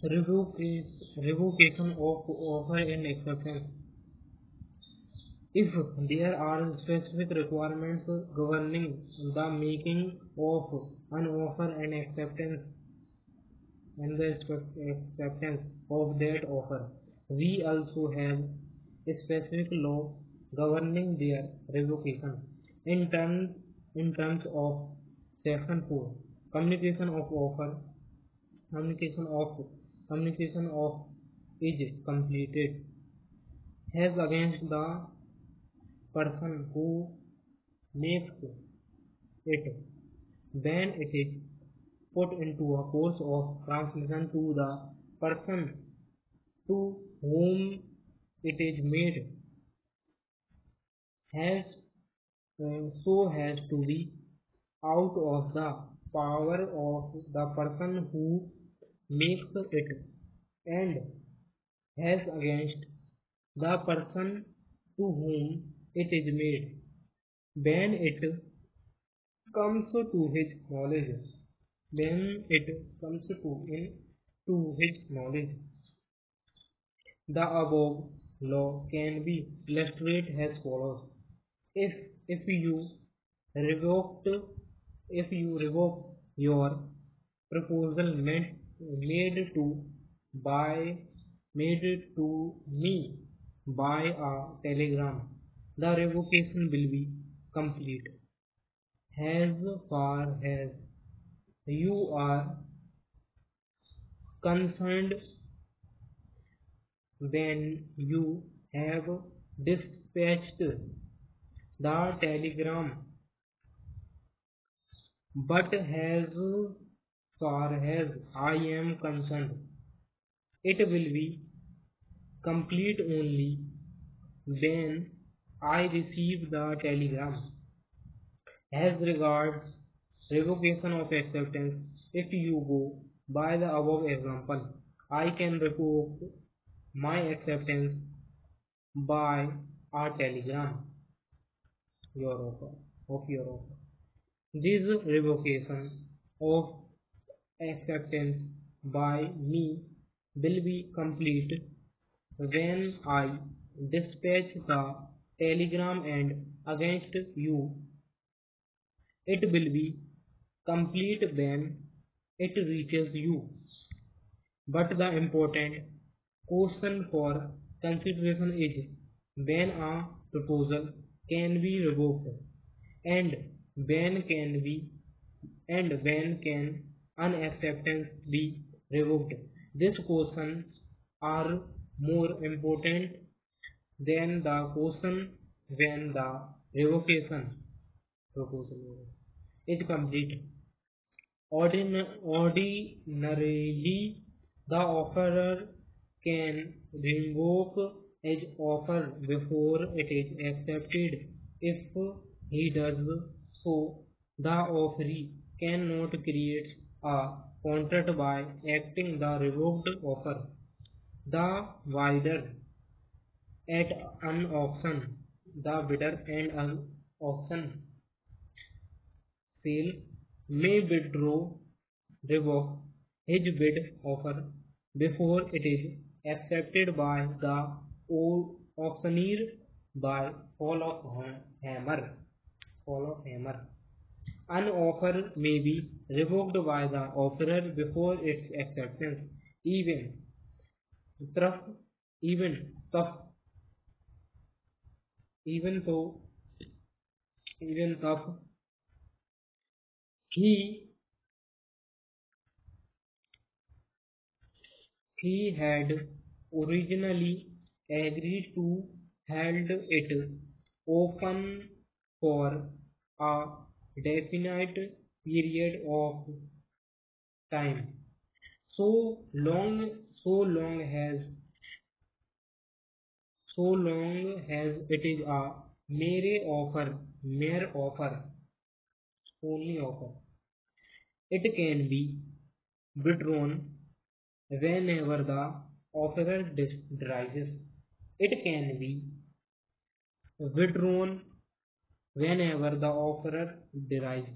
Revocation of offer and acceptance. If there are specific requirements governing the making of an offer and acceptance of that offer, we also have a specific law governing their revocation. In terms of Section 4, communication of offer, communication of is completed as against the person who makes it when it is put into a course of transmission to the person to whom it is made has has to be out of the power of the person who makes it and has against the person to whom it is made when it comes to his knowledge. When it comes to his knowledge, the above law can be illustrated as follows. If if you revoked if you revoke your proposal made to by made to me by a telegram, the revocation will be complete. As far as you are concerned, when you have dispatched the telegram, but as far as I am concerned, it will be complete only when I receive the telegram. As regards revocation of acceptance, if you go by the above example, I can revoke my acceptance by a telegram your offer of your offer. This revocation of acceptance by me will be complete when I dispatch the telegram, and against you it will be complete when it reaches you. But the important question for consideration is when a proposal can be revoked and when can be and when can an acceptance be revoked. These questions are more important than the question when the revocation proposal is complete. Ordinarily, the offerer can revoke his offer before it is accepted. If he does so, the offeree cannot create a contract by acting the revoked offer. The bidder at an auction, the bidder and an auction sale may revoke his bid offer before it is accepted by the auctioneer by fall of hammer. Fall of hammer. An offer may be revoked by the offerer before its acceptance, even tough, even tough, even though, even tough he he had originally agreed to hold it open for a definite period of time. So long, so long as so long as it is a mere offer, only offer. It can be withdrawn whenever the offerer derives. It can be withdrawn whenever the offerer derives.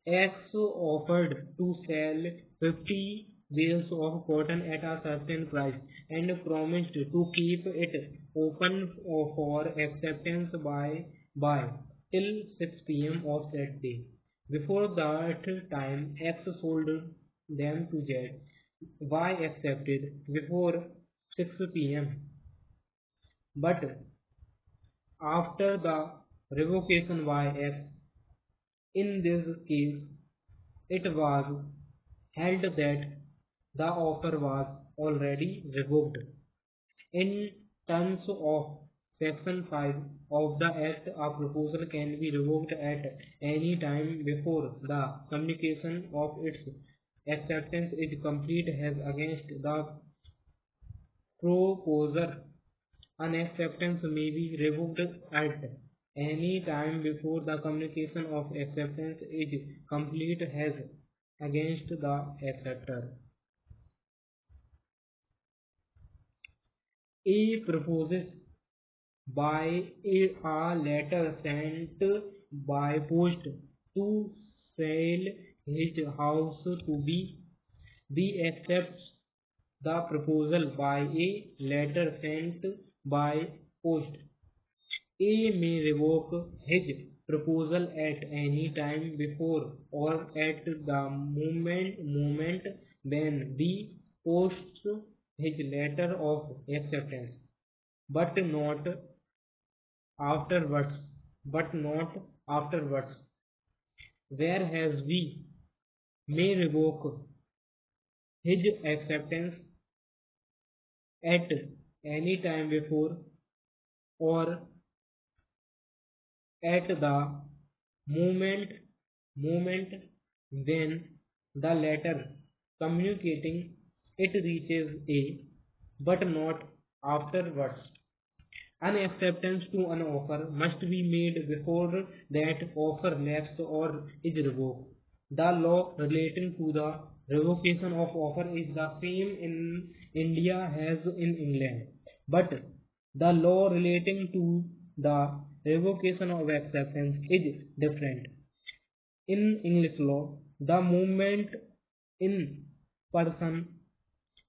X offered to sell 50 bales of cotton at a certain price and promised to keep it open for acceptance by till 6 p.m. of that day. Before that time, X sold them to Z. Y accepted before 6 p.m. But after the revocation by X, in this case, it was held that the offer was already revoked. In terms of Section 5 of the Act, a proposal can be revoked at any time before the communication of its acceptance is complete as against the proposer. An acceptance may be revoked at any time before the communication of acceptance is complete as against the acceptor. A proposes by a letter sent by post to sell his house to B accepts the proposal by a letter sent by post. A may revoke his proposal at any time before or at the moment when B posts his letter of acceptance, but not afterwards, but not afterwards. Whereas B may revoke his acceptance at any time before or at the moment when the letter communicating it reaches A, but not afterwards. An acceptance to an offer must be made before that offer lapses or is revoked. The law relating to the revocation of offer is the same in India as in England, but the law relating to the revocation of acceptance is different. In English law, the moment in person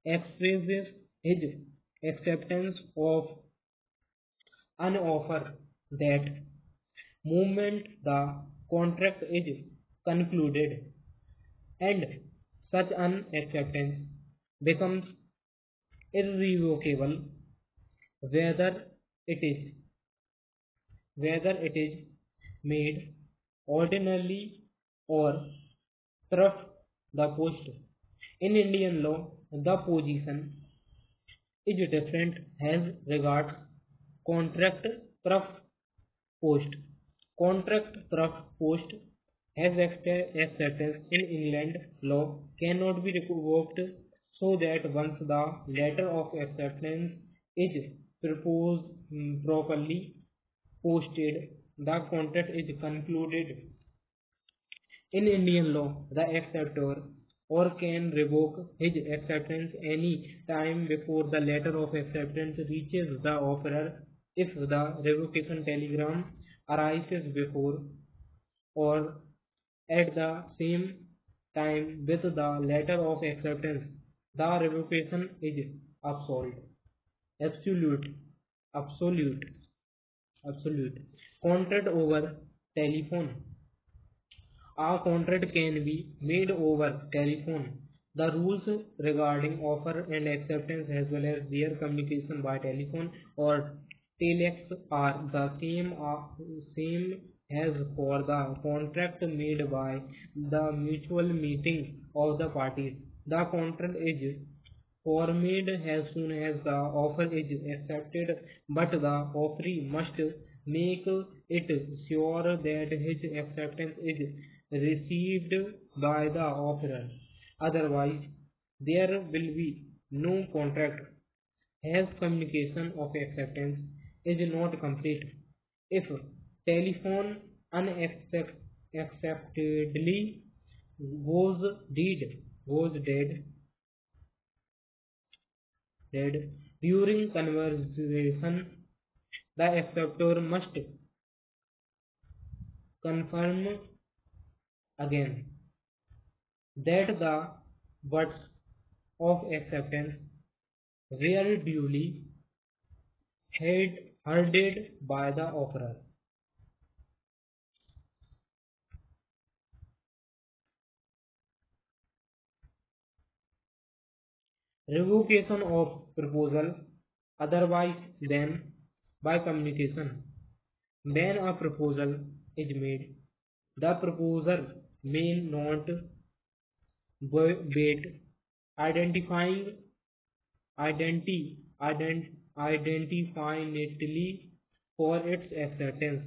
expresses his acceptance of an offer, that moment the contract is concluded, and such an acceptance becomes irrevocable whether it is whether it is made ordinarily or through the post. In Indian law, the position is different as regards contract through post. Contract through post has acceptance in England law cannot be revoked, so that once the letter of acceptance is proposed properly posted, the contract is concluded. In Indian law, the acceptor or can revoke his acceptance any time before the letter of acceptance reaches the offerer if the revocation telegram arises before or at the same time with the letter of acceptance. The revocation is absolute. Absolute. Absolute. Absolute. Contract over telephone. A contract can be made over telephone. The rules regarding offer and acceptance as well as their communication by telephone or telex are the same as for the contract made by the mutual meeting of the parties. The contract is formed as soon as the offer is accepted, but the offeree must make it sure that his acceptance is received by the offerer. Otherwise, there will be no contract, as communication of acceptance is not complete. If telephone unacceptedly was dead during conversation, the acceptor must confirm again that the words of acceptance were duly heard by the offerer. Revocation of proposal otherwise than by communication. When a proposal is made, the proposer may not wait identifying identifyingly for its acceptance.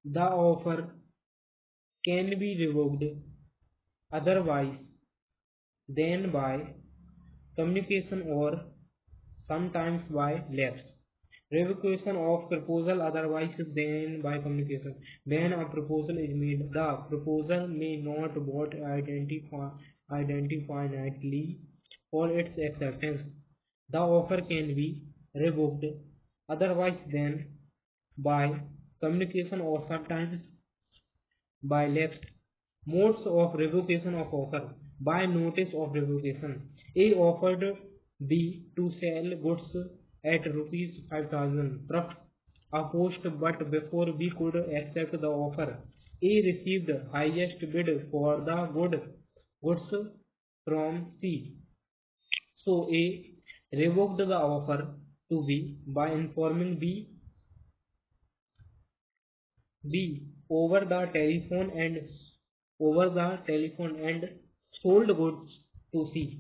The offer can be revoked otherwise than by communication or sometimes by lapse. Revocation of proposal otherwise than by communication. When a proposal is made, the proposer may not vote identify for its acceptance. The offer can be revoked otherwise than by communication or sometimes by lapse. Modes of revocation of offer. By notice of revocation. A offered B to sell goods at rupees 5,000. Truck opposed, but before B could accept the offer, A received highest bid for the goods from C. So A revoked the offer to B by informing B over the telephone and sold goods to C.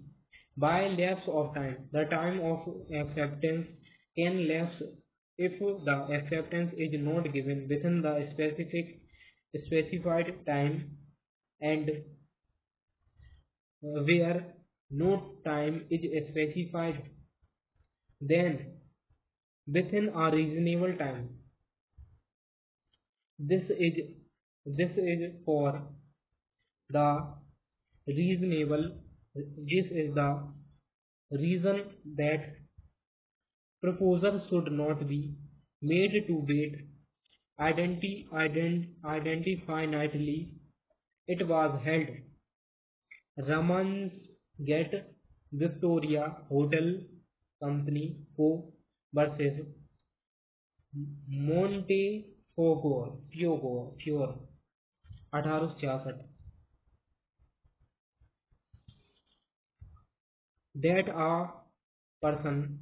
By lapse of time, the time of acceptance can lapse if the acceptance is not given within the specified time and where no time is specified, then within a reasonable time. This is for the reasonable. This is the reason that proposal should not be made to wait indefinitely. It was held. Ramsgate Victoria Hotel Company Co. versus Montefiore 1866. That a person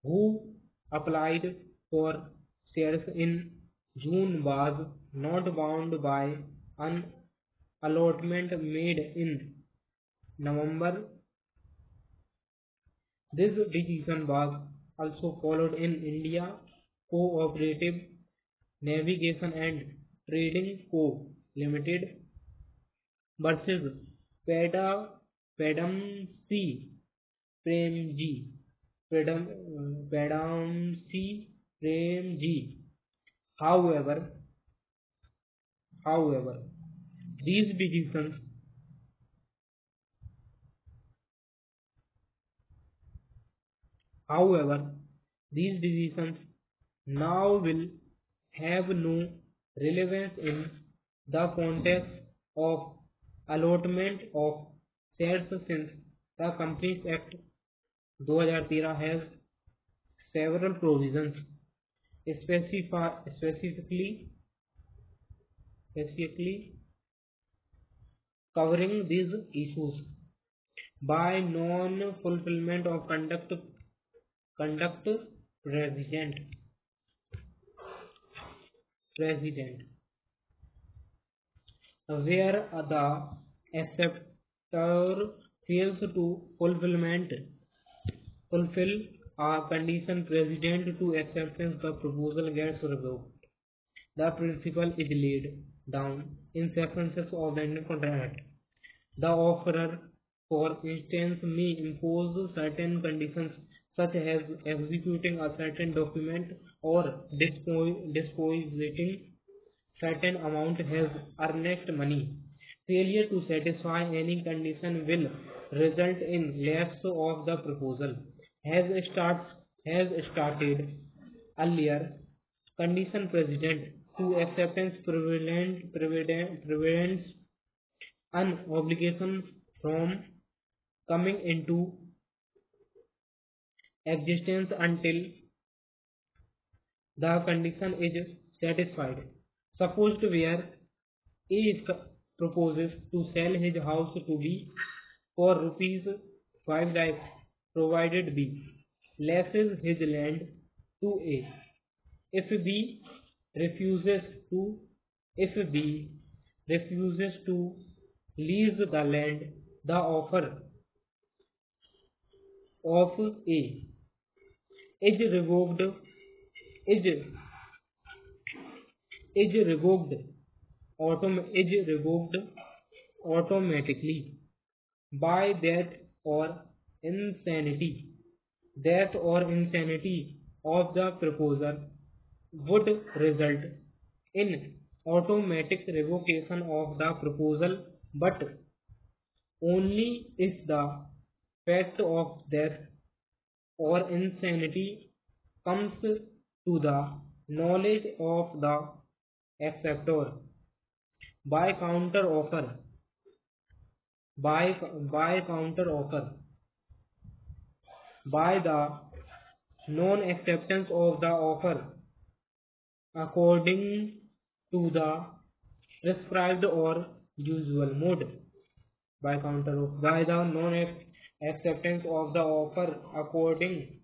who applied for shares in June was not bound by an allotment made in November. This decision was also followed in India Cooperative Navigation and Trading Co. Limited versus Pada Padamsee Premji Padamsee Premji. However, however, these decisions however these decisions now will have no relevance in the context of allotment of shares since the Companies Act 2013 has several provisions specifically covering these issues. By non-fulfillment of conduct president where the acceptor fails to fulfill a condition precedent to acceptance, the proposal gets revoked. The principle is laid down in Section 6 of the Indian Contract Act. The offerer, for instance, may impose certain conditions such as executing a certain document or dispositing certain amount as earnest money. Failure to satisfy any condition will result in lapse of the proposal. Has started earlier, condition precedent to acceptance prevents an obligation from coming into existence until the condition is satisfied. Suppose where A proposes to sell his house to B for rupees 5 lakhs, provided B leases his land to A. If B refuses to if B refuses to lease the land, the offer of A is revoked is is revoked is revoked automatically by insanity death or insanity of the proposer would result in automatic revocation of the proposal, but only if the fact of death or insanity comes to the knowledge of the acceptor. By counter offer by counter offer by the non acceptance of the offer according to the prescribed or usual mode. By counter by the non acceptance of the offer according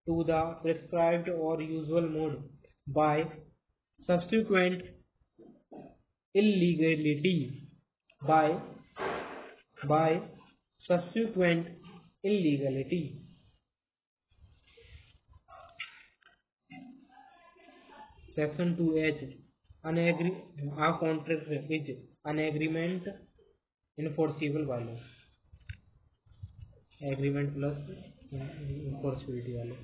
to the prescribed or usual mode, by subsequent illegality by subsequent illegality. Section 2H. A contract is an agreement enforceable violence. Agreement plus enforceability वाले.